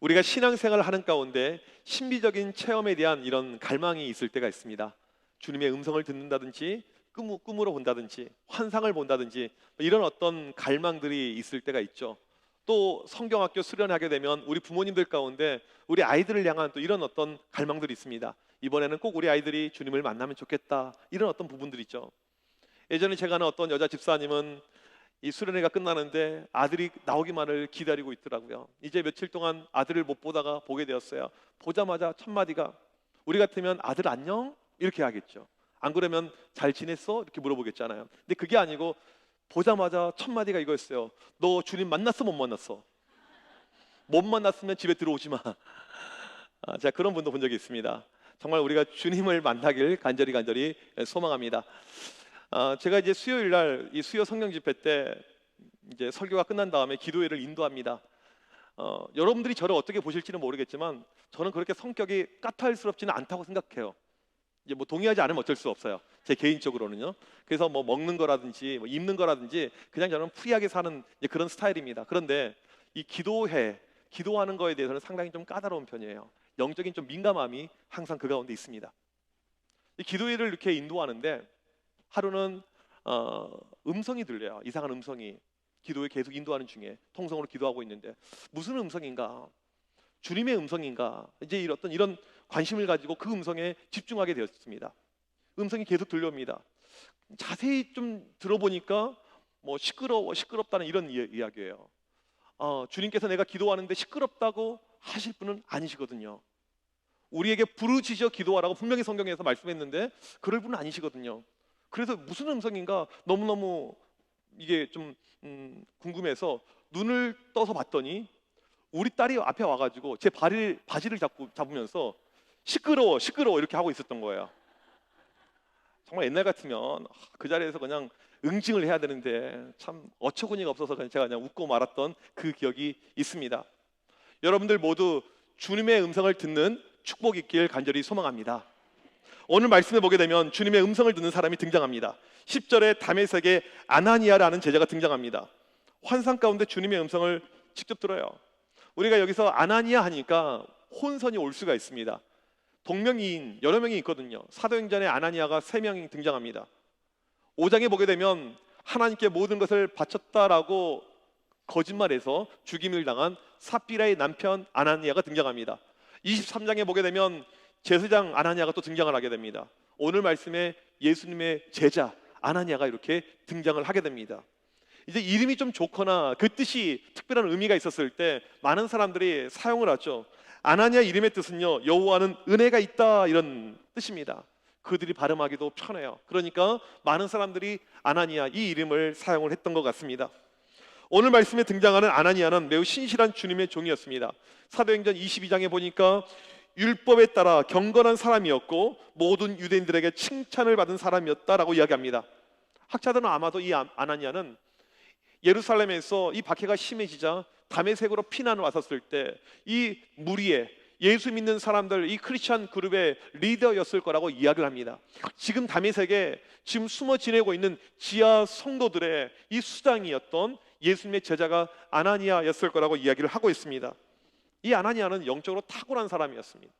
우리가 신앙생활을 하는 가운데 신비적인 체험에 대한 이런 갈망이 있을 때가 있습니다. 주님의 음성을 듣는다든지 꿈으로 본다든지 환상을 본다든지 이런 어떤 갈망들이 있을 때가 있죠. 또 성경학교 수련하게 되면 우리 부모님들 가운데 우리 아이들을 향한 또 이런 어떤 갈망들이 있습니다. 이번에는 꼭 우리 아이들이 주님을 만나면 좋겠다, 이런 어떤 부분들이 있죠. 예전에 제가 아는 어떤 여자 집사님은 이 수련회가 끝나는데 아들이 나오기만을 기다리고 있더라고요. 이제 며칠 동안 아들을 못 보다가 보게 되었어요. 보자마자 첫 마디가, 우리 같으면 아들 안녕? 이렇게 하겠죠. 안 그러면 잘 지냈어? 이렇게 물어보겠잖아요. 근데 그게 아니고 보자마자 첫 마디가 이거였어요. 너 주님 만났어, 못 만났어? 못 만났으면 집에 들어오지 마. 제가 그런 분도 본 적이 있습니다. 정말 우리가 주님을 만나길 간절히 소망합니다. 제가 이제 수요일 날 이 수요 성령 집회 때 이제 설교가 끝난 다음에 기도회를 인도합니다. 여러분들이 저를 어떻게 보실지는 모르겠지만 저는 그렇게 성격이 까탈스럽지는 않다고 생각해요. 이제 뭐 동의하지 않으면 어쩔 수 없어요. 제 개인적으로는요. 그래서 뭐 먹는 거라든지 뭐 입는 거라든지 그냥 저는 프리하게 사는 이제 그런 스타일입니다. 그런데 이 기도하는 거에 대해서는 상당히 좀 까다로운 편이에요. 영적인 좀 민감함이 항상 그 가운데 있습니다. 이 기도회를 이렇게 인도하는데 하루는 음성이 들려요. 이상한 음성이. 기도에 계속 인도하는 중에 통성으로 기도하고 있는데 무슨 음성인가? 주님의 음성인가? 이제 이런 관심을 가지고 그 음성에 집중하게 되었습니다. 음성이 계속 들려옵니다. 자세히 좀 들어보니까 뭐 시끄럽다는 이런 이야기예요. 주님께서 내가 기도하는데 시끄럽다고 하실 분은 아니시거든요. 우리에게 부르짖어 기도하라고 분명히 성경에서 말씀했는데 그럴 분은 아니시거든요. 그래서 무슨 음성인가 너무너무 이게 좀 궁금해서 눈을 떠서 봤더니 우리 딸이 앞에 와가지고 제 바지를 잡으면서 시끄러워 이렇게 하고 있었던 거예요. 정말 옛날 같으면 그 자리에서 그냥 응징을 해야 되는데 참 어처구니가 없어서 제가 그냥 웃고 말았던 그 기억이 있습니다. 여러분들 모두 주님의 음성을 듣는 축복이 있길 간절히 소망합니다. 오늘 말씀에 보게 되면 주님의 음성을 듣는 사람이 등장합니다. 10절에 다메섹의 아나니아라는 제자가 등장합니다. 환상 가운데 주님의 음성을 직접 들어요. 우리가 여기서 아나니아 하니까 혼선이 올 수가 있습니다. 동명이인 여러 명이 있거든요. 사도행전에 아나니아가 3명이 등장합니다. 5장에 보게 되면 하나님께 모든 것을 바쳤다라고 거짓말해서 죽임을 당한 삽비라의 남편 아나니아가 등장합니다. 23장에 보게 되면 제사장 아나니아가 또 등장을 하게 됩니다. 오늘 말씀에 예수님의 제자 아나니아가 이렇게 등장을 하게 됩니다. 이제 이름이 좀 좋거나 그 뜻이 특별한 의미가 있었을 때 많은 사람들이 사용을 하죠. 아나니아 이름의 뜻은요, 여호와는 은혜가 있다, 이런 뜻입니다. 그들이 발음하기도 편해요. 그러니까 많은 사람들이 아나니아 이 이름을 사용을 했던 것 같습니다. 오늘 말씀에 등장하는 아나니아는 매우 신실한 주님의 종이었습니다. 사도행전 22장에 보니까 율법에 따라 경건한 사람이었고 모든 유대인들에게 칭찬을 받은 사람이었다라고 이야기합니다. 학자들은 아마도 이 아나니아는 예루살렘에서 이 박해가 심해지자 다메섹으로 피난을 왔었을 때 이 무리에 예수 믿는 사람들, 이 크리스찬 그룹의 리더였을 거라고 이야기를 합니다. 지금 다메섹에 지금 숨어 지내고 있는 지하 성도들의 이 수장이었던 예수님의 제자가 아나니아였을 거라고 이야기를 하고 있습니다. 이 아나니아는 영적으로 탁월한 사람이었습니다.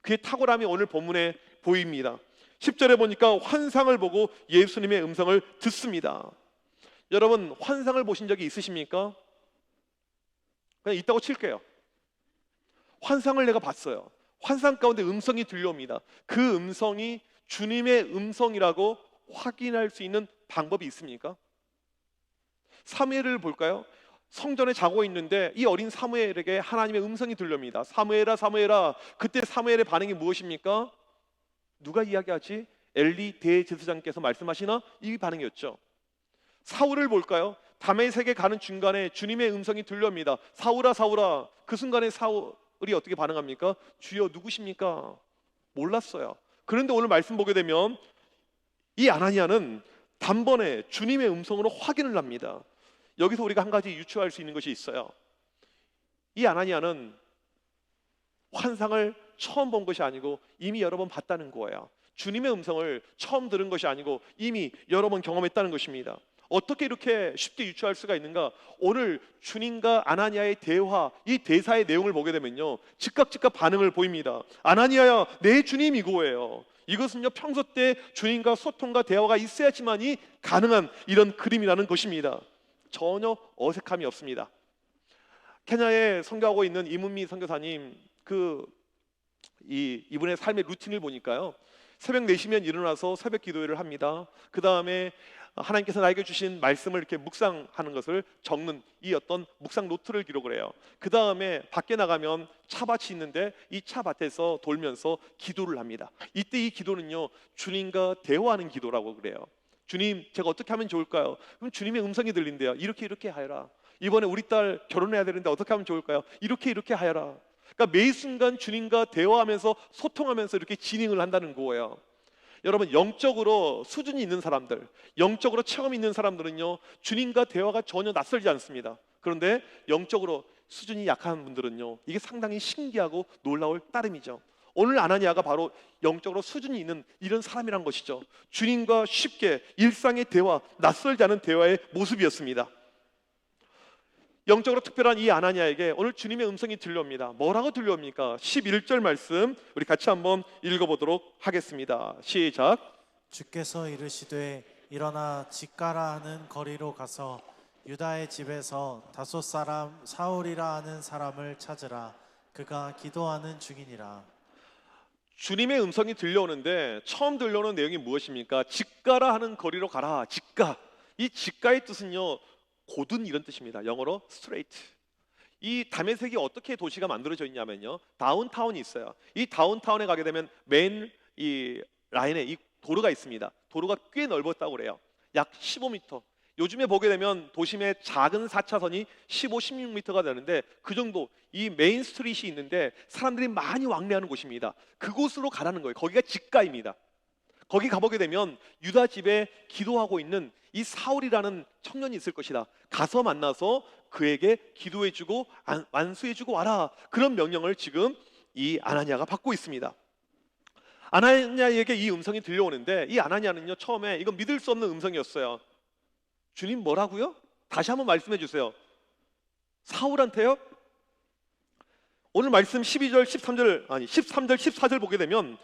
그의 탁월함이 오늘 본문에 보입니다. 10절에 보니까 환상을 보고 예수님의 음성을 듣습니다. 여러분, 환상을 보신 적이 있으십니까? 그냥 있다고 칠게요. 환상을 내가 봤어요. 환상 가운데 음성이 들려옵니다. 그 음성이 주님의 음성이라고 확인할 수 있는 방법이 있습니까? 사무엘을 볼까요? 성전에 자고 있는데 이 어린 사무엘에게 하나님의 음성이 들려옵니다. 사무엘아, 사무엘아. 그때 사무엘의 반응이 무엇입니까? 누가 이야기하지? 엘리 대제사장께서 말씀하시나? 이 반응이었죠. 사울을 볼까요? 다메섹에 가는 중간에 주님의 음성이 들려옵니다. 사울아, 사울아. 그 순간에 사울이 어떻게 반응합니까? 주여, 누구십니까? 몰랐어요. 그런데 오늘 말씀 보게 되면 이 아나니아는 단번에 주님의 음성으로 확인을 합니다. 여기서 우리가 한 가지 유추할 수 있는 것이 있어요. 이 아나니아는 환상을 처음 본 것이 아니고 이미 여러 번 봤다는 거예요. 주님의 음성을 처음 들은 것이 아니고 이미 여러 번 경험했다는 것입니다. 어떻게 이렇게 쉽게 유추할 수가 있는가? 오늘 주님과 아나니아의 대화, 이 대사의 내용을 보게 되면요, 즉각 반응을 보입니다. 아나니아야, 내 주님 이거예요. 이것은요, 평소 때 주님과 소통과 대화가 있어야지만이 가능한 이런 그림이라는 것입니다. 전혀 어색함이 없습니다. 케냐에 선교하고 있는 이문미 선교사님, 이분의 삶의 루틴을 보니까요, 새벽 4시면 일어나서 새벽 기도회를 합니다. 그 다음에 하나님께서 나에게 주신 말씀을 이렇게 묵상하는 것을 적는 이 어떤 묵상 노트를 기록을 해요. 그 다음에 밖에 나가면 차밭이 있는데 이 차밭에서 돌면서 기도를 합니다. 이때 이 기도는요, 주님과 대화하는 기도라고 그래요. 주님, 제가 어떻게 하면 좋을까요? 그럼 주님의 음성이 들린대요. 이렇게 하여라. 이번에 우리 딸 결혼해야 되는데 어떻게 하면 좋을까요? 이렇게 하여라. 그러니까 매 순간 주님과 대화하면서 소통하면서 이렇게 진행을 한다는 거예요. 여러분, 영적으로 수준이 있는 사람들, 영적으로 체험이 있는 사람들은요, 주님과 대화가 전혀 낯설지 않습니다. 그런데 영적으로 수준이 약한 분들은요, 이게 상당히 신기하고 놀라울 따름이죠. 오늘 아나니아가 바로 영적으로 수준이 있는 이런 사람이란 것이죠. 주님과 쉽게 일상의 대화, 낯설지 않은 대화의 모습이었습니다. 영적으로 특별한 이 아나니아에게 오늘 주님의 음성이 들려옵니다. 뭐라고 들려옵니까? 11절 말씀 우리 같이 한번 읽어보도록 하겠습니다. 시작. 주께서 이르시되 일어나 직가라 하는 거리로 가서 유다의 집에서 다소 사람 사울이라 하는 사람을 찾으라. 그가 기도하는 중이니라. 주님의 음성이 들려오는데 처음 들려오는 내용이 무엇입니까? 직가라 하는 거리로 가라. 직가. 이 직가의 뜻은요, 곧은 이런 뜻입니다. 영어로 straight. 이 다메섹이 어떻게 도시가 만들어져 있냐면요, 다운타운이 있어요. 이 다운타운에 가게 되면 맨 이 라인에 이 도로가 있습니다. 도로가 꽤 넓었다고 그래요. 약 15m. 요즘에 보게 되면 도심의 작은 4차선이 15, 16m가 되는데 그 정도 이 메인 스트릿이 있는데 사람들이 많이 왕래하는 곳입니다. 그곳으로 가라는 거예요. 거기가 직가입니다. 거기 가보게 되면 유다 집에 기도하고 있는 이 사울이라는 청년이 있을 것이다. 가서 만나서 그에게 기도해주고 완수해주고 와라. 그런 명령을 지금 이 아나니아가 받고 있습니다. 아나니아에게 이 음성이 들려오는데 이 아나니아는요, 처음에 이건 믿을 수 없는 음성이었어요. 주님 뭐라고요? 다시 한번 말씀해 주세요. 사울한테요? 오늘 말씀 13절, 14절 보게 되면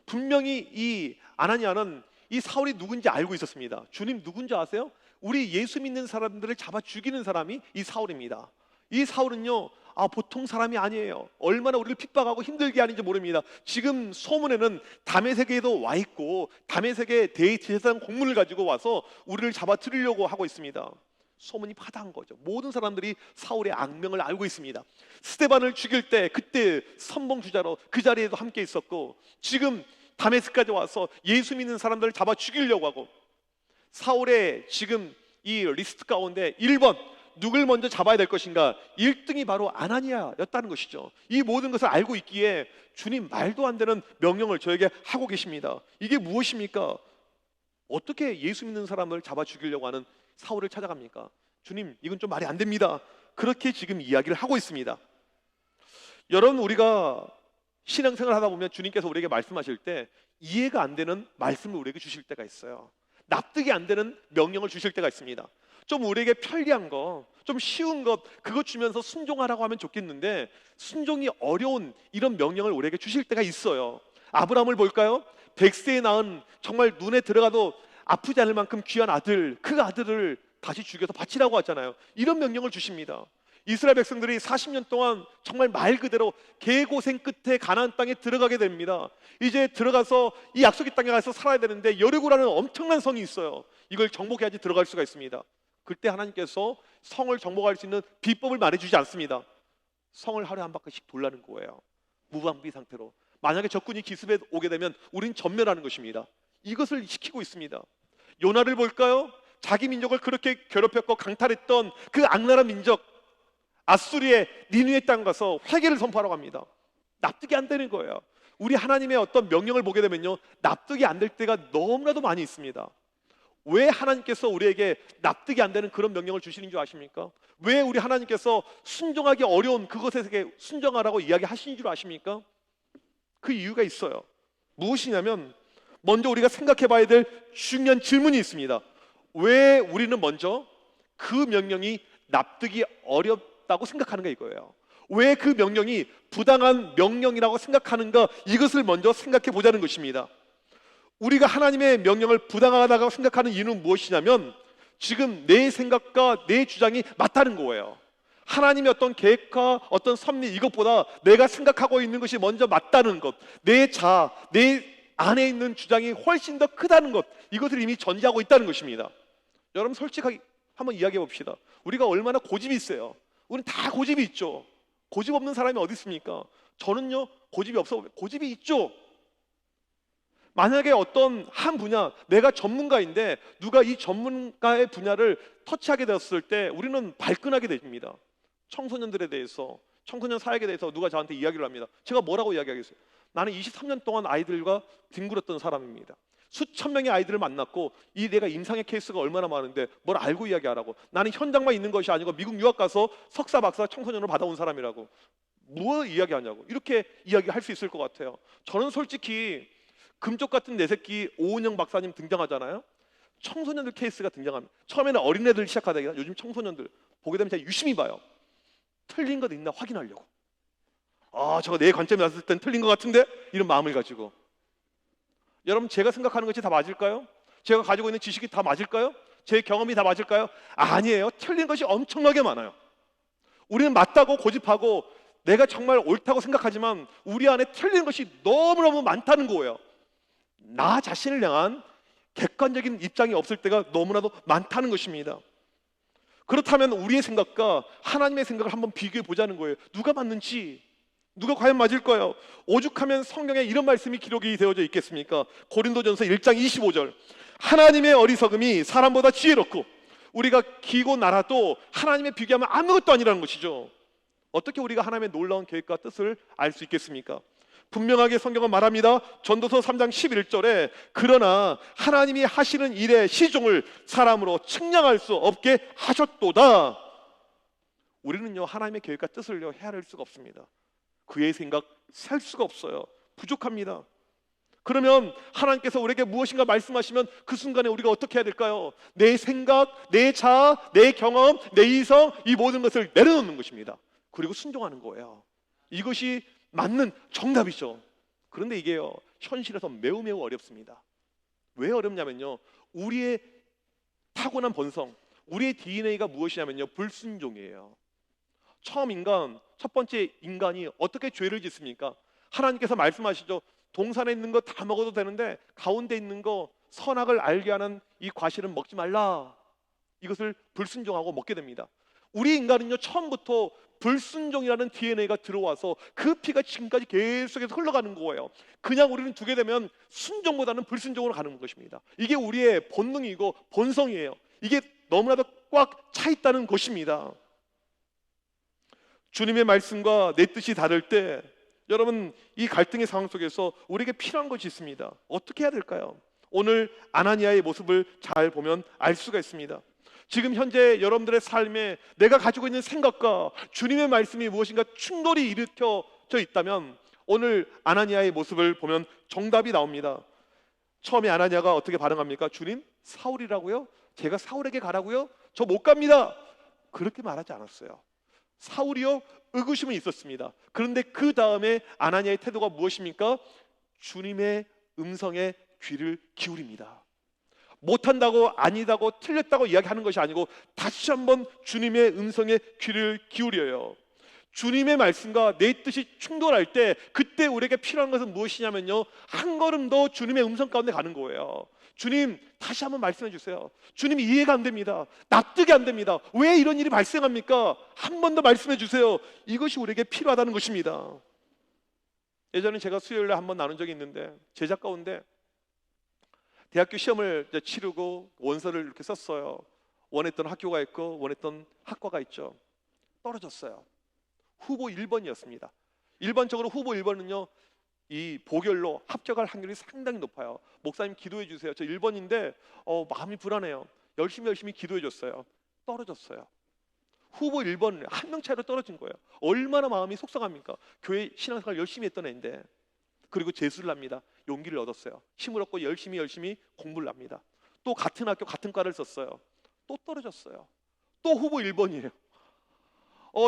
분명히 이 아나니아는 이 사울이 누군지 알고 있었습니다. 주님 누군지 아세요? 우리 예수 믿는 사람들을 잡아 죽이는 사람이 이 사울입니다. 이 사울은요, 보통 사람이 아니에요. 얼마나 우리를 핍박하고 힘들게 하는지 모릅니다. 지금 소문에는 다메섹에도 와 있고 다메섹의 대제사장 공문을 가지고 와서 우리를 잡아 들이려고 하고 있습니다. 소문이 파다한 거죠. 모든 사람들이 사울의 악명을 알고 있습니다. 스데반을 죽일 때 그때 선봉주자로 그 자리에도 함께 있었고, 지금 다메섹까지 와서 예수 믿는 사람들을 잡아 죽이려고 하고, 사울의 지금 이 리스트 가운데 1번 누굴 먼저 잡아야 될 것인가, 1등이 바로 아나니아였다는 것이죠. 이 모든 것을 알고 있기에 주님 말도 안 되는 명령을 저에게 하고 계십니다. 이게 무엇입니까? 어떻게 예수 믿는 사람을 잡아 죽이려고 하는 사울을 찾아갑니까? 주님, 이건 좀 말이 안 됩니다. 그렇게 지금 이야기를 하고 있습니다. 여러분, 우리가 신앙생활 하다 보면 주님께서 우리에게 말씀하실 때 이해가 안 되는 말씀을 우리에게 주실 때가 있어요. 납득이 안 되는 명령을 주실 때가 있습니다. 좀 우리에게 편리한 거, 좀 쉬운 것, 그거 주면서 순종하라고 하면 좋겠는데 순종이 어려운 이런 명령을 우리에게 주실 때가 있어요. 아브라함을 볼까요? 100세에 낳은 정말 눈에 들어가도 아프지 않을 만큼 귀한 아들, 그 아들을 다시 죽여서 바치라고 하잖아요. 이런 명령을 주십니다. 이스라엘 백성들이 40년 동안 정말 말 그대로 개고생 끝에 가나안 땅에 들어가게 됩니다. 이제 들어가서 이 약속의 땅에 가서 살아야 되는데 여리고라는 엄청난 성이 있어요. 이걸 정복해야지 들어갈 수가 있습니다. 그때 하나님께서 성을 정복할 수 있는 비법을 말해주지 않습니다. 성을 하루에 한 바퀴씩 돌라는 거예요. 무방비 상태로. 만약에 적군이 기습해 오게 되면 우린 전멸하는 것입니다. 이것을 시키고 있습니다. 요나를 볼까요? 자기 민족을 그렇게 괴롭혔고 강탈했던 그 악랄한 민족, 아수리의 니느웨 땅 가서 회개를 선포하라고 합니다. 납득이 안 되는 거예요. 우리 하나님의 어떤 명령을 보게 되면요, 납득이 안 될 때가 너무나도 많이 있습니다. 왜 하나님께서 우리에게 납득이 안 되는 그런 명령을 주시는 줄 아십니까? 왜 우리 하나님께서 순종하기 어려운 그것에게 순종하라고 이야기하시는 줄 아십니까? 그 이유가 있어요. 무엇이냐면 먼저 우리가 생각해 봐야 될 중요한 질문이 있습니다. 왜 우리는 먼저 그 명령이 납득이 어렵다고 생각하는가 이거예요. 왜 그 명령이 부당한 명령이라고 생각하는가, 이것을 먼저 생각해 보자는 것입니다. 우리가 하나님의 명령을 부당하다고 생각하는 이유는 무엇이냐면 지금 내 생각과 내 주장이 맞다는 거예요. 하나님의 어떤 계획과 어떤 섭리, 이것보다 내가 생각하고 있는 것이 먼저 맞다는 것, 내 안에 있는 주장이 훨씬 더 크다는 것, 이것을 이미 전제하고 있다는 것입니다. 여러분 솔직하게 한번 이야기해 봅시다. 우리가 얼마나 고집이 있어요. 우리는 다 고집이 있죠. 고집 없는 사람이 어디 있습니까? 저는요 고집이 없어. 고집이 있죠. 만약에 어떤 한 분야, 내가 전문가인데 누가 이 전문가의 분야를 터치하게 되었을 때 우리는 발끈하게 됩니다. 청소년들에 대해서, 청소년 사역에 대해서 누가 저한테 이야기를 합니다. 제가 뭐라고 이야기하겠어요? 나는 23년 동안 아이들과 뒹굴었던 사람입니다. 수천 명의 아이들을 만났고 이 내가 임상의 케이스가 얼마나 많은데 뭘 알고 이야기하라고. 나는 현장만 있는 것이 아니고 미국 유학 가서 석사 박사 청소년을 받아온 사람이라고. 뭐 이야기하냐고. 이렇게 이야기할 수 있을 것 같아요. 저는 솔직히 금쪽 같은 내 새끼 오은영 박사님 등장하잖아요. 청소년들 케이스가 등장합니다. 처음에는 어린애들 시작하다가 요즘 청소년들 보게 되면 제가 유심히 봐요. 틀린 것 있나 확인하려고. 저거 내 관점에 봤을 땐 틀린 것 같은데, 이런 마음을 가지고. 여러분 제가 생각하는 것이 다 맞을까요? 제가 가지고 있는 지식이 다 맞을까요? 제 경험이 다 맞을까요? 아니에요. 틀린 것이 엄청나게 많아요. 우리는 맞다고 고집하고 내가 정말 옳다고 생각하지만 우리 안에 틀린 것이 너무너무 많다는 거예요. 나 자신을 향한 객관적인 입장이 없을 때가 너무나도 많다는 것입니다. 그렇다면 우리의 생각과 하나님의 생각을 한번 비교해 보자는 거예요. 누가 맞는지, 누가 과연 맞을까요? 오죽하면 성경에 이런 말씀이 기록이 되어져 있겠습니까? 고린도전서 1장 25절, 하나님의 어리석음이 사람보다 지혜롭고 우리가 기고 나라도 하나님의 비교하면 아무것도 아니라는 것이죠. 어떻게 우리가 하나님의 놀라운 계획과 뜻을 알 수 있겠습니까? 분명하게 성경은 말합니다. 전도서 3장 11절에 그러나 하나님이 하시는 일의 시종을 사람으로 측량할 수 없게 하셨도다. 우리는요 하나님의 계획과 뜻을요 헤아릴 수가 없습니다. 그의 생각 셀 수가 없어요. 부족합니다. 그러면 하나님께서 우리에게 무엇인가 말씀하시면 그 순간에 우리가 어떻게 해야 될까요? 내 생각, 내 자아, 내 경험, 내 이성, 이 모든 것을 내려놓는 것입니다. 그리고 순종하는 거예요. 이것이 맞는 정답이죠. 그런데 이게요 현실에서 매우 어렵습니다. 왜 어렵냐면요, 우리의 타고난 본성, 우리의 DNA가 무엇이냐면요 불순종이에요. 첫 번째 인간이 어떻게 죄를 짓습니까? 하나님께서 말씀하시죠. 동산에 있는 거 다 먹어도 되는데 가운데 있는 거 선악을 알게 하는 이 과실은 먹지 말라. 이것을 불순종하고 먹게 됩니다. 우리 인간은요 처음부터 불순종이라는 DNA가 들어와서 그 피가 지금까지 계속해서 흘러가는 거예요. 그냥 우리는 두게 되면 순종보다는 불순종으로 가는 것입니다. 이게 우리의 본능이고 본성이에요. 이게 너무나도 꽉 차 있다는 것입니다. 주님의 말씀과 내 뜻이 다를 때 여러분 이 갈등의 상황 속에서 우리에게 필요한 것이 있습니다. 어떻게 해야 될까요? 오늘 아나니아의 모습을 잘 보면 알 수가 있습니다. 지금 현재 여러분들의 삶에 내가 가지고 있는 생각과 주님의 말씀이 무엇인가 충돌이 일으켜져 있다면 오늘 아나니아의 모습을 보면 정답이 나옵니다. 처음에 아나니아가 어떻게 반응합니까? 주님? 사울이라고요? 제가 사울에게 가라고요? 저 못 갑니다. 그렇게 말하지 않았어요. 사울이요? 의구심은 있었습니다. 그런데 그 다음에 아나니아의 태도가 무엇입니까? 주님의 음성에 귀를 기울입니다. 못한다고 아니다고 틀렸다고 이야기하는 것이 아니고 다시 한번 주님의 음성에 귀를 기울여요. 주님의 말씀과 내 뜻이 충돌할 때 그때 우리에게 필요한 것은 무엇이냐면요 한 걸음 더 주님의 음성 가운데 가는 거예요. 주님 다시 한번 말씀해 주세요. 주님 이해가 안 됩니다. 납득이 안 됩니다. 왜 이런 일이 발생합니까? 한 번 더 말씀해 주세요. 이것이 우리에게 필요하다는 것입니다. 예전에 제가 수요일에 한번 나눈 적이 있는데 제자 가운데 대학교 시험을 치르고 원서를 이렇게 썼어요. 원했던 학교가 있고 원했던 학과가 있죠. 떨어졌어요. 후보 1번이었습니다. 일반적으로 후보 1번은요 이 보결로 합격할 확률이 상당히 높아요. 목사님 기도해 주세요. 저 1번인데 마음이 불안해요. 열심히 기도해 줬어요. 떨어졌어요. 후보 1번 한 명 차이로 떨어진 거예요. 얼마나 마음이 속상합니까? 교회 신앙생활 열심히 했던 애인데. 그리고 재수를 합니다. 용기를 얻었어요. 힘을 얻고 열심히 공부를 합니다. 또 같은 학교 같은 과를 썼어요. 또 떨어졌어요. 또 후보 1번이에요.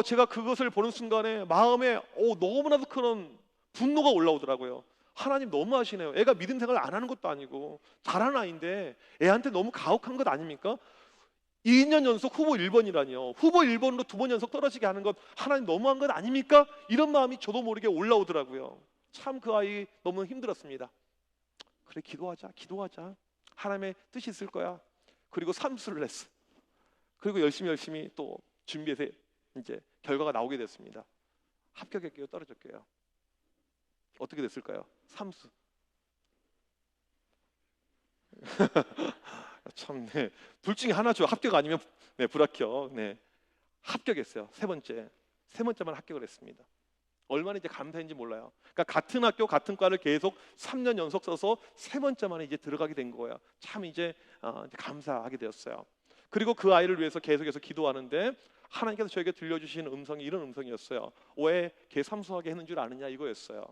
제가 그것을 보는 순간에 마음에 너무나도 큰 분노가 올라오더라고요. 하나님 너무하시네요. 애가 믿음 생활 안 하는 것도 아니고 잘하는 아이인데 애한테 너무 가혹한 것 아닙니까? 2년 연속 후보 1번이라니요. 후보 1번으로 2번 연속 떨어지게 하는 것 하나님 너무한 것 아닙니까? 이런 마음이 저도 모르게 올라오더라고요. 참 그 아이 너무 힘들었습니다. 그래, 기도하자. 하나님의 뜻이 있을 거야. 그리고 삼수를 했어. 그리고 열심히 또 준비해서 이제 결과가 나오게 됐습니다. 합격했게요, 떨어졌게요? 어떻게 됐을까요? 삼수. 참, 네. 둘 중에 하나죠. 합격 아니면 불합격. 네. 합격했어요. 세 번째만 합격을 했습니다. 얼마나 이제 감사했는지 몰라요. 그러니까 같은 학교 같은 과를 계속 3년 연속 써서 세 번째 만에 이제 들어가게 된 거예요. 참 이제 감사하게 되었어요. 그리고 그 아이를 위해서 계속해서 기도하는데 하나님께서 저에게 들려주신 음성이 이런 음성이었어요. 왜 걔 삼수하게 했는 줄 아느냐, 이거였어요.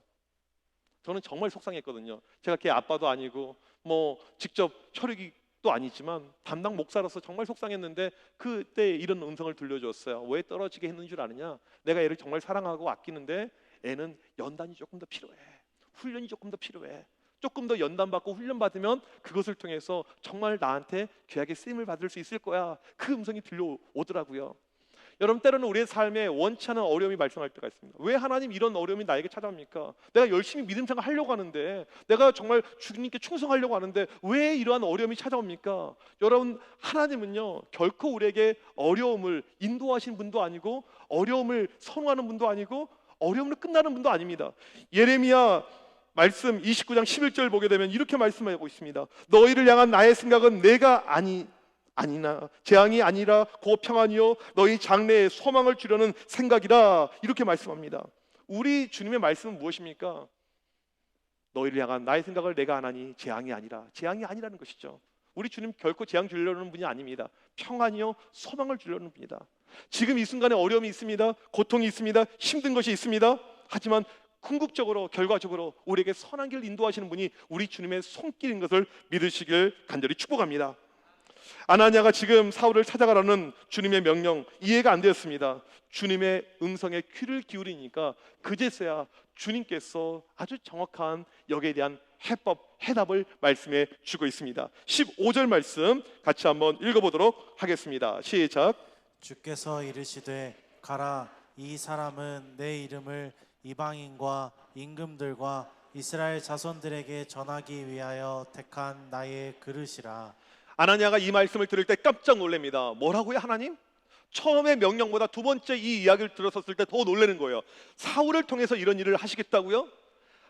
저는 정말 속상했거든요. 제가 걔 아빠도 아니고 뭐 직접 혈육도 아니지만 담당 목사로서 정말 속상했는데 그때 이런 음성을 들려줬어요. 왜 떨어지게 했는 줄 아느냐? 내가 애를 정말 사랑하고 아끼는데 애는 연단이 조금 더 필요해. 훈련이 조금 더 필요해. 조금 더 연단받고 훈련받으면 그것을 통해서 정말 나한테 귀하게 쓰임을 받을 수 있을 거야. 그 음성이 들려오더라고요. 여러분, 때로는 우리의 삶에 원치 않은 어려움이 발생할 때가 있습니다. 왜 하나님 이런 어려움이 나에게 찾아옵니까? 내가 열심히 믿음 생활 하려고 하는데, 내가 정말 주님께 충성하려고 하는데 왜 이러한 어려움이 찾아옵니까? 여러분, 하나님은요 결코 우리에게 어려움을 인도하신 분도 아니고 어려움을 선호하는 분도 아니고 어려움으로 끝나는 분도 아닙니다. 예레미야 말씀 29장 11절 보게 되면 이렇게 말씀하고 있습니다. 너희를 향한 나의 생각은 내가 아니나 재앙이 아니라 곧 평안이요 너희 장래에 소망을 주려는 생각이라, 이렇게 말씀합니다. 우리 주님의 말씀은 무엇입니까? 너희를 향한 나의 생각을 내가 안 하니 재앙이 아니라는 것이죠. 우리 주님 결코 재앙 주려는 분이 아닙니다. 평안이요 소망을 주려는 분이다. 지금 이 순간에 어려움이 있습니다. 고통이 있습니다. 힘든 것이 있습니다. 하지만 궁극적으로 결과적으로 우리에게 선한 길을 인도하시는 분이 우리 주님의 손길인 것을 믿으시길 간절히 축복합니다. 아나니아가 지금 사울을 찾아가라는 주님의 명령 이해가 안 되었습니다. 주님의 음성에 귀를 기울이니까 그제서야 주님께서 아주 정확한 여기에 대한 해답을 말씀해 주고 있습니다. 15절 말씀 같이 한번 읽어보도록 하겠습니다. 시작. 주께서 이르시되 가라, 이 사람은 내 이름을 이방인과 임금들과 이스라엘 자손들에게 전하기 위하여 택한 나의 그릇이라. 아나니아가 이 말씀을 들을 때 깜짝 놀랍니다. 뭐라고요, 하나님? 처음의 명령보다 두 번째 이 이야기를 들었을 때 더 놀라는 거예요. 사울을 통해서 이런 일을 하시겠다고요?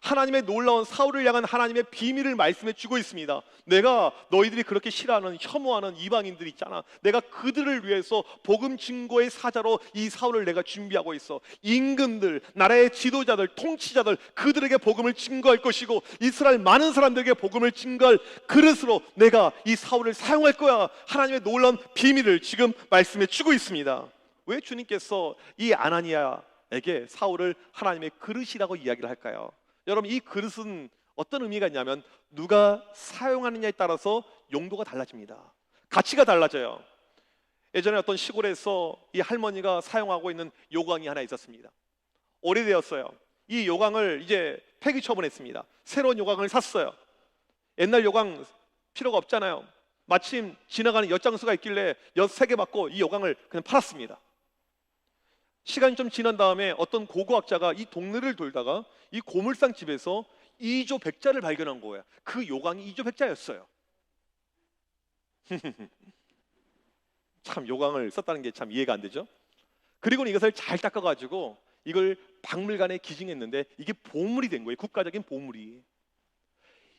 하나님의 놀라운 사울을 향한 하나님의 비밀을 말씀해 주고 있습니다. 내가 너희들이 그렇게 싫어하는 혐오하는 이방인들 있잖아, 내가 그들을 위해서 복음 증거의 사자로 이 사울을 내가 준비하고 있어. 임금들, 나라의 지도자들, 통치자들, 그들에게 복음을 증거할 것이고 이스라엘 많은 사람들에게 복음을 증거할 그릇으로 내가 이 사울을 사용할 거야. 하나님의 놀라운 비밀을 지금 말씀해 주고 있습니다. 왜 주님께서 이 아나니아에게 사울을 하나님의 그릇이라고 이야기를 할까요? 여러분, 이 그릇은 어떤 의미가 있냐면 누가 사용하느냐에 따라서 용도가 달라집니다. 가치가 달라져요. 예전에 어떤 시골에서 이 할머니가 사용하고 있는 요강이 하나 있었습니다. 오래되었어요. 이 요강을 이제 폐기 처분했습니다. 새로운 요강을 샀어요. 옛날 요강 필요가 없잖아요. 마침 지나가는 엿장수가 있길래 엿 3개 받고 이 요강을 그냥 팔았습니다. 시간이 좀 지난 다음에 어떤 고고학자가 이 동네를 돌다가 이 고물상 집에서 이조 백자를 발견한 거예요. 그 요강이 이조 백자였어요. 참, 요강을 썼다는 게 참 이해가 안 되죠. 그리고 이것을 잘 닦아가지고 이걸 박물관에 기증했는데 이게 보물이 된 거예요. 국가적인 보물이.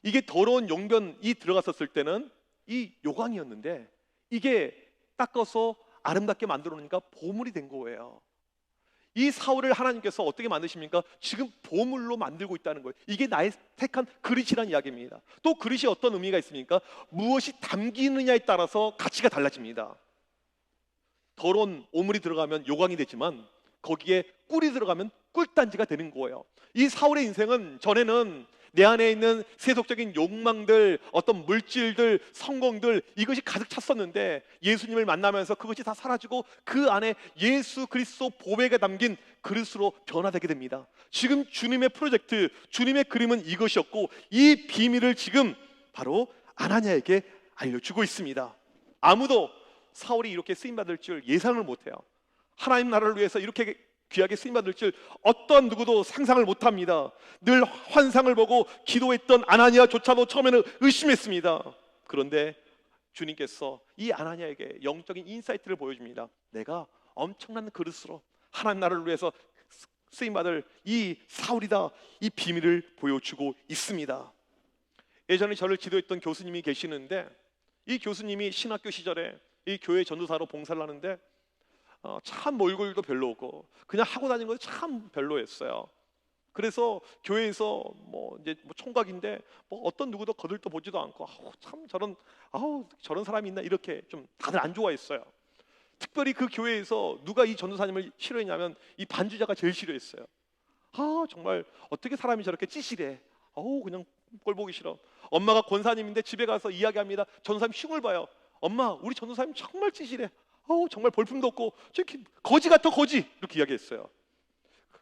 이게 더러운 용변이 들어갔었을 때는 이 요강이었는데 이게 닦아서 아름답게 만들어 놓으니까 보물이 된 거예요. 이 사울을 하나님께서 어떻게 만드십니까? 지금 보물로 만들고 있다는 거예요. 이게 나의 택한 그릇이라는 이야기입니다. 또 그릇이 어떤 의미가 있습니까? 무엇이 담기느냐에 따라서 가치가 달라집니다. 더러운 오물이 들어가면 요강이 되지만 거기에 꿀이 들어가면 꿀단지가 되는 거예요. 이 사울의 인생은 전에는 내 안에 있는 세속적인 욕망들, 어떤 물질들, 성공들, 이것이 가득 찼었는데 예수님을 만나면서 그것이 다 사라지고 그 안에 예수 그리스도 보배가 담긴 그릇으로 변화되게 됩니다. 지금 주님의 프로젝트, 주님의 그림은 이것이었고, 이 비밀을 지금 바로 아나니아에게 알려주고 있습니다. 아무도 사울이 이렇게 쓰임받을 줄 예상을 못해요. 하나님 나라를 위해서 이렇게 귀하게 쓰임받을 줄 어떤 누구도 상상을 못합니다. 늘 환상을 보고 기도했던 아나니아조차도 처음에는 의심했습니다. 그런데 주님께서 이 아나니아에게 영적인 인사이트를 보여줍니다. 내가 엄청난 그릇으로 하나님 나라를 위해서 쓰임받을 이 사울이다, 이 비밀을 보여주고 있습니다. 예전에 저를 지도했던 교수님이 계시는데, 이 교수님이 신학교 시절에 이 교회 전도사로 봉사를 하는데 참 몰골도 별로 없고 그냥 하고 다니는 것도 참 별로였어요. 그래서 교회에서 이제 총각인데 어떤 누구도 거들떠 보지도 않고 참 저런 사람이 있나, 이렇게 좀 다들 안 좋아했어요. 특별히 그 교회에서 누가 이 전도사님을 싫어했냐면 이 반주자가 제일 싫어했어요. 정말 어떻게 사람이 저렇게 찌질해. 그냥 꼴 보기 싫어. 엄마가 권사님인데 집에 가서 이야기합니다. 전도사님 흉을 봐요. 엄마, 우리 전도사님 정말 찌질해. 정말 볼품도 없고 저렇게 거지 같아, 거지, 이렇게 이야기했어요.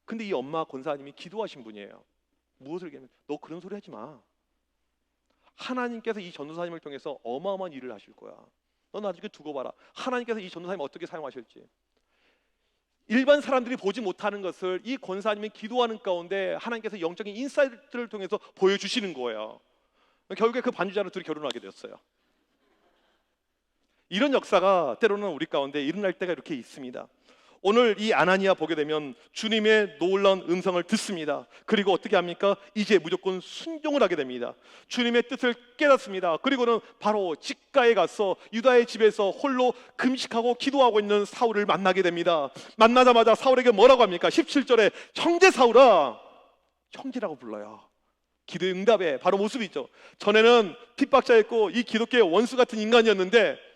근데 이 엄마 권사님이 기도하신 분이에요. 무엇을 얘기하면, 너 그런 소리 하지 마. 하나님께서 이 전도사님을 통해서 어마어마한 일을 하실 거야. 너 나중에 두고 봐라. 하나님께서 이 전도사님 어떻게 사용하실지. 일반 사람들이 보지 못하는 것을 이 권사님이 기도하는 가운데 하나님께서 영적인 인사이트를 통해서 보여주시는 거예요. 결국에 그 반주자는 둘이 결혼하게 되었어요. 이런 역사가 때로는 우리 가운데 일어날 때가 이렇게 있습니다. 오늘 이 아나니아 보게 되면 주님의 놀라운 음성을 듣습니다. 그리고 어떻게 합니까? 이제 무조건 순종을 하게 됩니다. 주님의 뜻을 깨닫습니다. 그리고는 바로 직가에 가서 유다의 집에서 홀로 금식하고 기도하고 있는 사울을 만나게 됩니다. 만나자마자 사울에게 뭐라고 합니까? 17절에 형제 사울아, 형제라고 불러요. 기도의 응답의 바로 모습이죠. 전에는 핍박자였고 이 기독교의 원수 같은 인간이었는데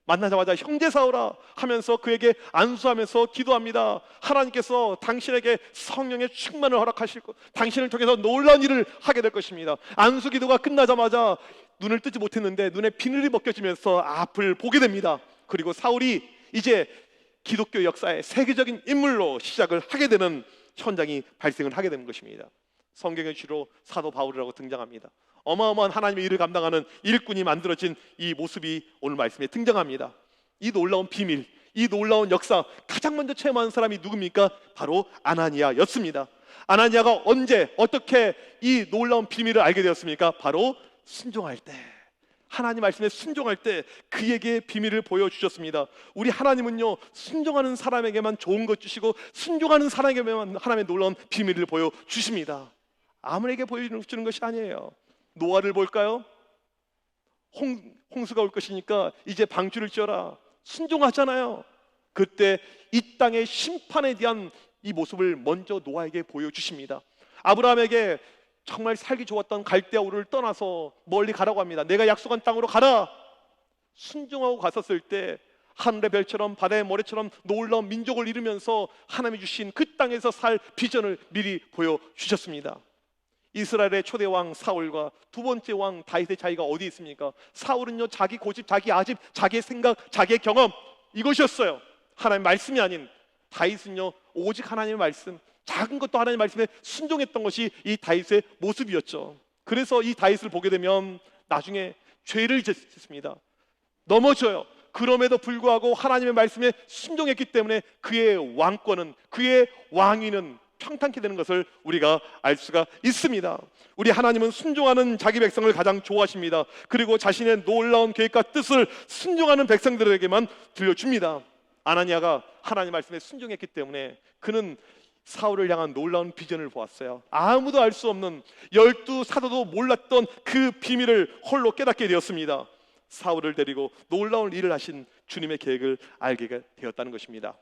만나자마자 형제 사울아 하면서 그에게 안수하면서 기도합니다. 하나님께서 당신에게 성령의 충만을 허락하실 것, 당신을 통해서 놀라운 일을 하게 될 것입니다. 안수 기도가 끝나자마자 눈을 뜨지 못했는데 눈에 비늘이 벗겨지면서 앞을 보게 됩니다. 그리고 사울이 이제 기독교 역사의 세계적인 인물로 시작을 하게 되는 현장이 발생을 하게 되는 것입니다. 성경의 주로 사도 바울이라고 등장합니다. 어마어마한 하나님의 일을 감당하는 일꾼이 만들어진 이 모습이 오늘 말씀에 등장합니다. 이 놀라운 비밀, 이 놀라운 역사 가장 먼저 체험한 사람이 누굽니까? 바로 아나니아였습니다. 아나니아가 언제 어떻게 이 놀라운 비밀을 알게 되었습니까? 바로 순종할 때, 하나님 말씀에 순종할 때 그에게 비밀을 보여주셨습니다. 우리 하나님은요, 순종하는 사람에게만 좋은 것 주시고 순종하는 사람에게만 하나님의 놀라운 비밀을 보여주십니다. 아무에게 보여주는 것이 아니에요. 노아를 볼까요? 홍수가 올 것이니까 이제 방주를 지어라. 순종하잖아요. 그때 이 땅의 심판에 대한 이 모습을 먼저 노아에게 보여주십니다. 아브라함에게 정말 살기 좋았던 갈대아 우르를 떠나서 멀리 가라고 합니다. 내가 약속한 땅으로 가라. 순종하고 갔었을 때 하늘의 별처럼 바다의 모래처럼 놀라운 민족을 이루면서 하나님이 주신 그 땅에서 살 비전을 미리 보여주셨습니다. 이스라엘의 초대 왕 사울과 두 번째 왕 다윗의 차이가 어디 있습니까? 사울은요, 자기 고집, 자기 아집, 자기의 생각, 자기의 경험, 이것이었어요. 하나님의 말씀이 아닌. 다윗은요, 오직 하나님의 말씀, 작은 것도 하나님의 말씀에 순종했던 것이 이 다윗의 모습이었죠. 그래서 이 다윗을 보게 되면 나중에 죄를 짓습니다. 넘어져요. 그럼에도 불구하고 하나님의 말씀에 순종했기 때문에 그의 왕권은, 그의 왕위는 평탄케 되는 것을 우리가 알 수가 있습니다. 우리 하나님은 순종하는 자기 백성을 가장 좋아하십니다. 그리고 자신의 놀라운 계획과 뜻을 순종하는 백성들에게만 들려줍니다. 아나니아가 하나님 말씀에 순종했기 때문에 그는 사울을 향한 놀라운 비전을 보았어요. 아무도 알 수 없는, 12 사도도 몰랐던 그 비밀을 홀로 깨닫게 되었습니다. 사울을 데리고 놀라운 일을 하신 주님의 계획을 알게 되었다는 것입니다.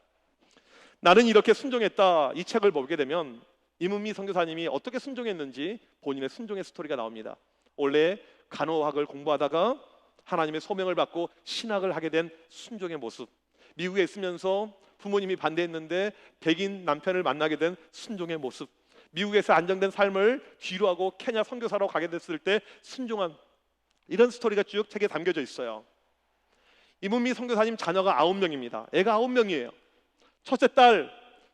나는 이렇게 순종했다, 이 책을 보게 되면 임은미 선교사님이 어떻게 순종했는지 본인의 순종의 스토리가 나옵니다. 원래 간호학을 공부하다가 하나님의 소명을 받고 신학을 하게 된 순종의 모습, 미국에 있으면서 부모님이 반대했는데 백인 남편을 만나게 된 순종의 모습, 미국에서 안정된 삶을 뒤로하고 케냐 선교사로 가게 됐을 때 순종한 이런 스토리가 쭉 책에 담겨져 있어요. 이문미 선교사님 자녀가 9명입니다. 애가 9명이에요. 첫째 딸,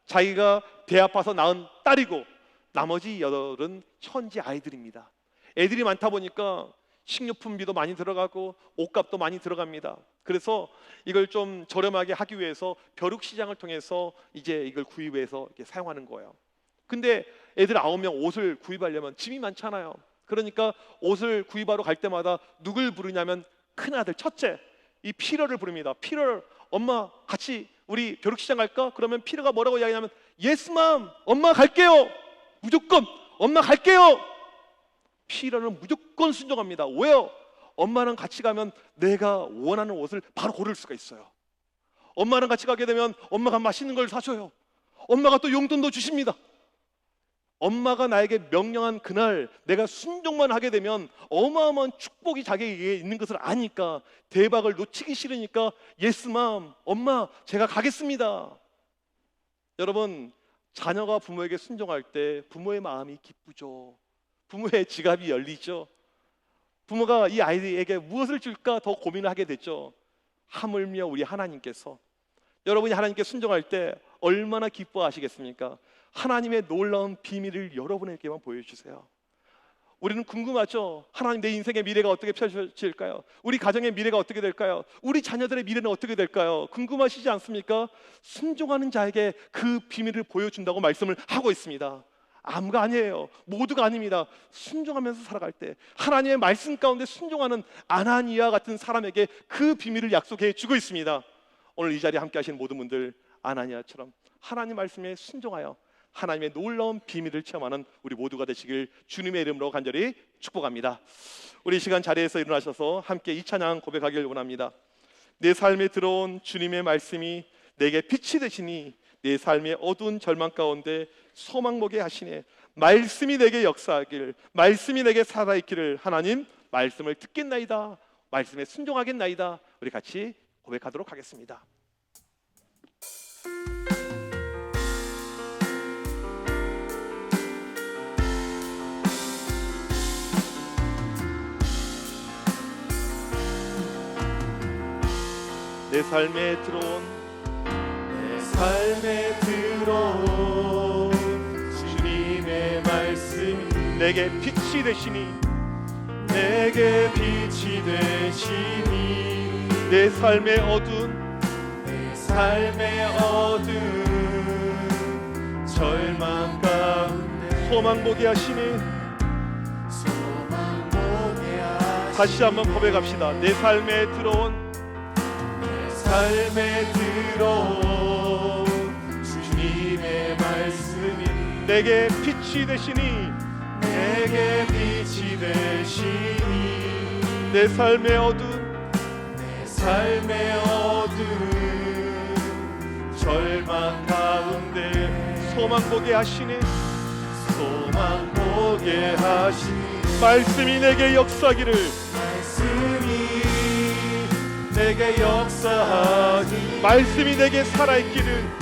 자기가 배 아파서 낳은 딸이고 나머지 8은 현지 아이들입니다. 애들이 많다 보니까 식료품비도 많이 들어가고 옷값도 많이 들어갑니다. 그래서 이걸 좀 저렴하게 하기 위해서 벼룩시장을 통해서 이제 이걸 구입해서 이렇게 사용하는 거예요. 근데 애들 9명 옷을 구입하려면 짐이 많잖아요. 그러니까 옷을 구입하러 갈 때마다 누굴 부르냐면 큰아들 첫째 이 피러를 부릅니다. 피러, 엄마 같이 우리 벼룩시장 갈까? 그러면 피러가 뭐라고 이야기하냐면 예스 맘, 엄마 갈게요. 무조건 엄마 갈게요. 피러는 무조건 순종합니다. 왜요? 엄마랑 같이 가면 내가 원하는 옷을 바로 고를 수가 있어요. 엄마랑 같이 가게 되면 엄마가 맛있는 걸 사줘요. 엄마가 또 용돈도 주십니다. 엄마가 나에게 명령한 그날 내가 순종만 하게 되면 어마어마한 축복이 자기에게 있는 것을 아니까 대박을 놓치기 싫으니까 예스맘, 엄마 제가 가겠습니다. 여러분, 자녀가 부모에게 순종할 때 부모의 마음이 기쁘죠. 부모의 지갑이 열리죠. 부모가 이 아이에게 무엇을 줄까 더 고민을 하게 되죠. 하물며 우리 하나님께서 여러분이 하나님께 순종할 때 얼마나 기뻐하시겠습니까? 하나님의 놀라운 비밀을 여러분에게만 보여주세요. 우리는 궁금하죠. 하나님, 내 인생의 미래가 어떻게 펼쳐질까요? 우리 가정의 미래가 어떻게 될까요? 우리 자녀들의 미래는 어떻게 될까요? 궁금하시지 않습니까? 순종하는 자에게 그 비밀을 보여준다고 말씀을 하고 있습니다. 아무가 아니에요. 모두가 아닙니다. 순종하면서 살아갈 때 하나님의 말씀 가운데 순종하는 아나니아 같은 사람에게 그 비밀을 약속해 주고 있습니다. 오늘 이 자리에 함께 하시는 모든 분들 아나니아처럼 하나님 말씀에 순종하여 하나님의 놀라운 비밀을 체험하는 우리 모두가 되시길 주님의 이름으로 간절히 축복합니다. 우리 이 시간 자리에서 일어나셔서 함께 이 찬양 고백하길 원합니다. 내 삶에 들어온 주님의 말씀이 내게 빛이 되시니 내 삶의 어두운 절망 가운데 소망 보게 하시네. 말씀이 내게 역사하길, 말씀이 내게 살아있기를. 하나님 말씀을 듣겠나이다, 말씀에 순종하겠나이다. 우리 같이 고백하도록 하겠습니다. 내 삶에 들어온 주님의 말씀이 내게 빛이 되시니 내 삶의 어두운 절망 가운데 소망 보게 하시니. 다시 한번 고백합시다. 내 삶에 들어온 주님의 말씀이 내게 빛이 되시니 내 삶의 어두운 절망 가운데 소망 보게 하시니. 말씀이 내게 역사하기를. 말씀이 내게 살아있기를.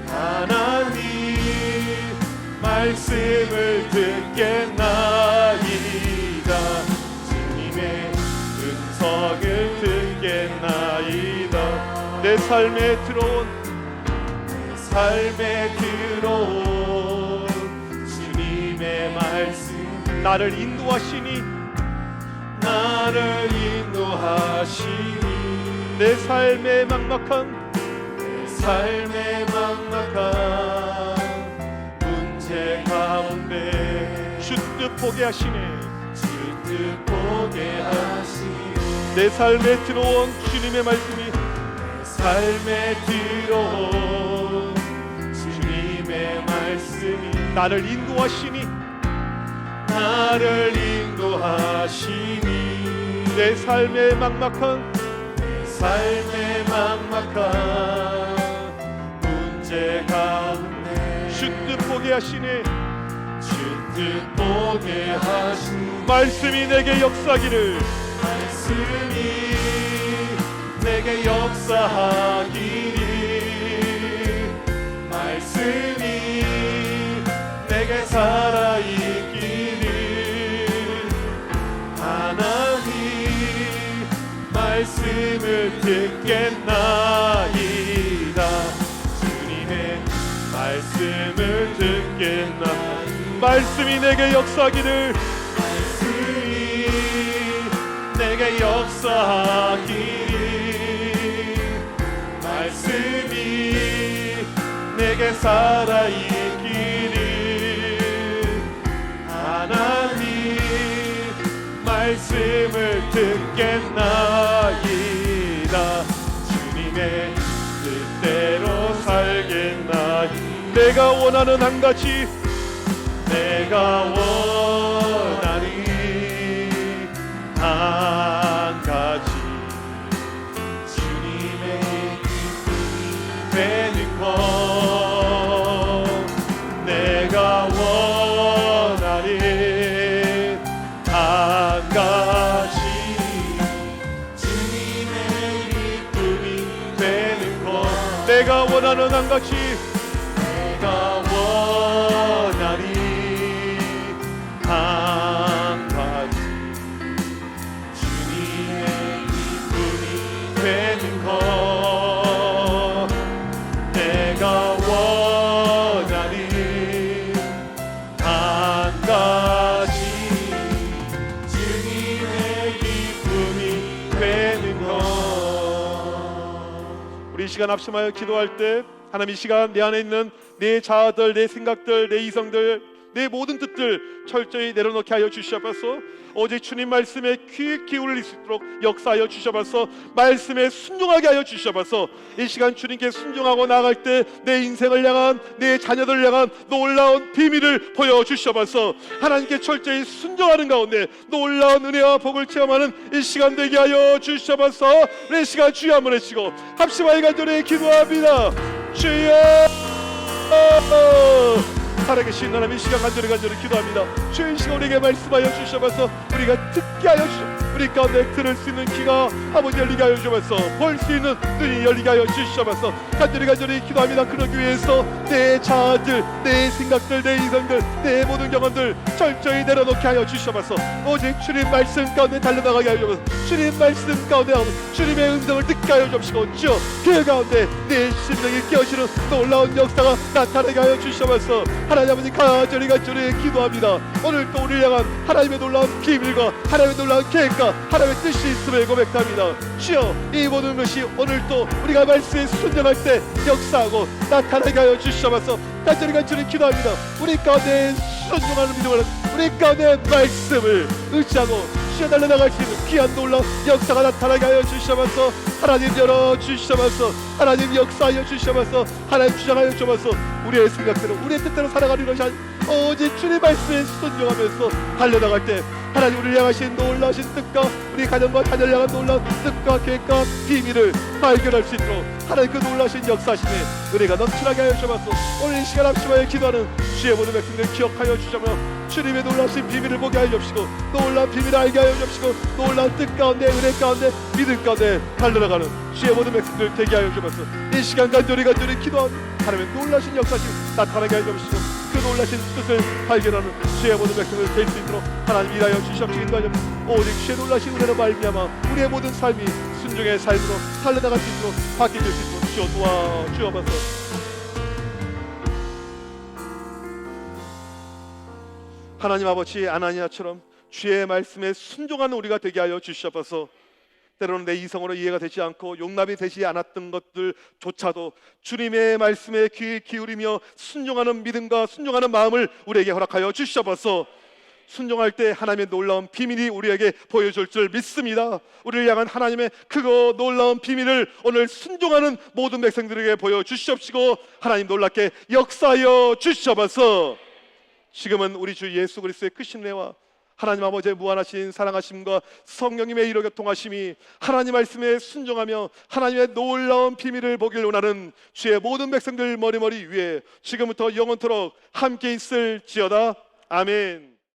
하나님 말씀을 듣겠나이다. 주님의 음성을 듣겠나이다. 내 삶에 들어온 주님의 말씀 나를 인도하시니 내 삶의 막막한 문제 가운데 주뜻 보게 하시네. 내 삶에 들어온 주님의 말씀이 나를 인도하시니 내 삶의 막막한 문제 가운데 주뜻 보게 하시네. 말씀이 내게 역사하기를. 내게 역사하기를, 말씀이 내게 살아있기를, 하나님 말씀을 듣겠나이다. 주님의 말씀을 듣겠나이다. 말씀이 내게 역사하기를, 말씀이 내게 역사하기를, 말씀이 내게 살아있기를, 하나님 말씀을 듣겠나이다. 주님의 뜻대로 살겠나이다. 내가 원하는 한 가지, 내가 원하니 한 가지, 주님의 기쁨이 되는 것. 내가 원하니 한 가지, 주님의 기쁨이 되는 것. 내가 원하는 한 가지, 내가 원하니 한 가지, 주님의 기쁨이 되는 것. 내가 원하니 한 가지, 주님의 기쁨이 되는 것. 우리 이 시간 합심하여 기도할 때 하나님 이 시간 내 안에 있는 내 자아들, 내 생각들, 내 이성들, 내 모든 뜻들 철저히 내려놓게 하여 주시옵소서. 오직 주님 말씀에 귀 기울일 수 있도록 역사하여 주시옵소서. 말씀에 순종하게 하여 주시옵소서. 이 시간 주님께 순종하고 나아갈 때 내 인생을 향한, 내 자녀들을 향한 놀라운 비밀을 보여주시옵소서. 하나님께 철저히 순종하는 가운데 놀라운 은혜와 복을 체험하는 이 시간 되게 하여 주시옵소서. 우리 시간 주여 한번 외치고 합심하여 간절히 기도합니다. 주여, 살아계신 하나님, 이 시간 간절히 기도합니다. 주여, 이 시간 우리에게 말씀하여 주셔서 우리가 듣게 하여 주시옵소서. 우리 가운데 들을 수 있는 귀가 아버지 열리게 하여 주셔서, 볼 수 있는 눈이 열리게 하여 주시옵소서. 간절히 기도합니다. 그러기 위해서 내 자아들, 내 생각들, 내 이성들, 내 모든 경험들 철저히 내려놓게 하여 주시옵소서. 오직 주님 말씀 가운데 달려나가게 하여 주옵소서. 주님 말씀 가운데 주님의 음성을 듣게 하여 주옵시고, 주여 그 가운데 내 심령이 깨어지는 놀라운 역사가 나타나게 하여 주시옵소서. 하나님 아버지 간절히 기도합니다. 오늘 또 우리를 향한 하나님의 놀라운 비밀과 하나님의 놀라운 계획과 하나님의 뜻이 있음을 고백합니다. 주여, 이 모든 것이 오늘 또 우리가 말씀에 순종할 때 역사하고 나타나게 하여 주시옵소서. 간절히 기도합니다. 우리 가운데 순종하는 믿음을, 우리 가운데 말씀을 의지하고 주여 달려나갈 수 있는 귀한 놀라운 역사가 나타나게 하여 주시옵소서. 하나님 열어 주시옵소서. 하나님 역사하여 주시옵소서. 하나님 주장하여 주시옵소서. 우리의 생각대로, 우리의 뜻대로 살아가는 것이 아니라 오직 주님 말씀에 순종하면서 달려나갈 때 하나님 우리를 향하신 놀라신 뜻과 우리 가정과 자녀를 향한 놀라운 뜻과 계획과 비밀을 발견할 수 있도록 하나님 그 놀라신 역사심에 은혜가 넘치게 하여 주셔서 오늘 이 시간 합심하여 기도하는 주의 모든 백성들 기억하여 주시며 주님의 놀라신 비밀을 보게 하여 주시고 놀라운 비밀을 알게 하여 주시고 놀라운 뜻 가운데 은혜 가운데 믿음 가운데 달려나가는 주의 모든 백성들 되게 하여 주셔서 이 시간 간절히 기도하는 하나님의 놀라신 역사심 나타나게 하여 주시고 그 놀라신 뜻을 발견하는 주의 모든 백성들 될 수 있도록 하나님 일하여 주시옵시기 바랍니다. 오직 주의 놀라신 은혜로 말미암아 우리의 모든 삶이 순종의 삶으로 달려나갈 수 있도록 바뀌어질 수 있도록 주여 도와주옵소서. 하나님 아버지 아나니아처럼 주의 말씀에 순종하는 우리가 되게 하여 주시옵소서. 때로는 내 이성으로 이해가 되지 않고 용납이 되지 않았던 것들조차도 주님의 말씀에 귀 기울이며 순종하는 믿음과 순종하는 마음을 우리에게 허락하여 주시옵소서. 순종할 때 하나님의 놀라운 비밀이 우리에게 보여줄 줄 믿습니다. 우리를 향한 하나님의 크고 놀라운 비밀을 오늘 순종하는 모든 백성들에게 보여주시옵시고 하나님 놀랍게 역사하여 주시옵소서. 지금은 우리 주 예수 그리스도의 크신 은혜와 하나님 아버지의 무한하신 사랑하심과 성령님의 이로 교통하심이 하나님 말씀에 순종하며 하나님의 놀라운 비밀을 보길 원하는 주의 모든 백성들 머리머리 위에 지금부터 영원토록 함께 있을지어다. 아멘.